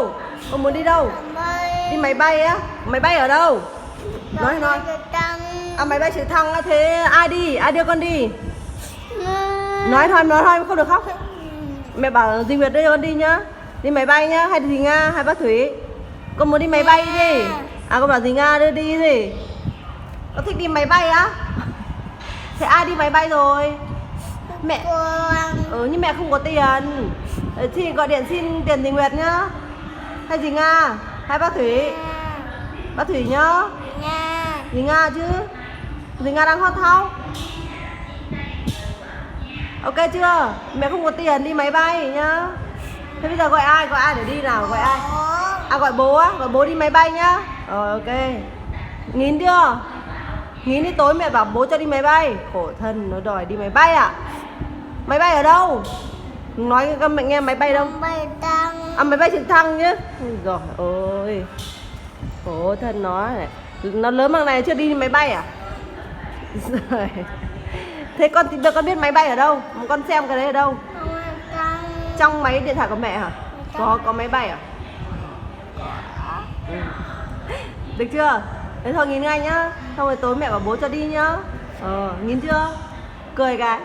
đâu? Con muốn đi đâu? Đi máy bay á? Máy bay ở đâu? Nói. À, máy bay trực thăng á, thế ai đi? Ai đưa con đi? Nói thôi, không được khóc. Mẹ bảo Dì Nguyệt đưa con đi nhá. Đi máy bay nhá, hay dì Nga, hay bác Thủy? Con muốn đi máy bay đi. À, con bảo dì Nga đưa đi gì? Con thích đi máy bay á? Thế ai đi máy bay rồi? Mẹ. Nhưng mẹ không có tiền. Thì gọi điện xin tiền dì Nguyệt nhá. Hay dì Nga, hay bác Thủy? Bác Thủy nhá. Dì Nga chứ. Dì Nga đang hot thau. Ok chưa? Mẹ không có tiền đi máy bay nhá. Thế bây giờ gọi ai? Gọi ai để đi nào? Gọi ai? À, gọi bố á? Gọi bố đi máy bay nhá. Rồi, ok. Nghìn chưa? Nghìn đi, tối mẹ bảo bố cho đi máy bay. Khổ thân, nó đòi đi máy bay à? Máy bay ở đâu? Nói cho mẹ nghe máy bay đâu? À, máy bay trực thăng nhá. Rồi, ôi. Khổ thân nó này. Nó lớn bằng này chưa đi máy bay à? Rồi. Thế con biết máy bay ở đâu? Con xem cái đấy ở đâu? Trong máy điện thoại của mẹ hả? Có máy bay à? Được chưa? Thế thôi nghìn ngay nhá. Xong rồi tối mẹ bảo bố cho đi nhá. Nghìn chưa? Cười cái.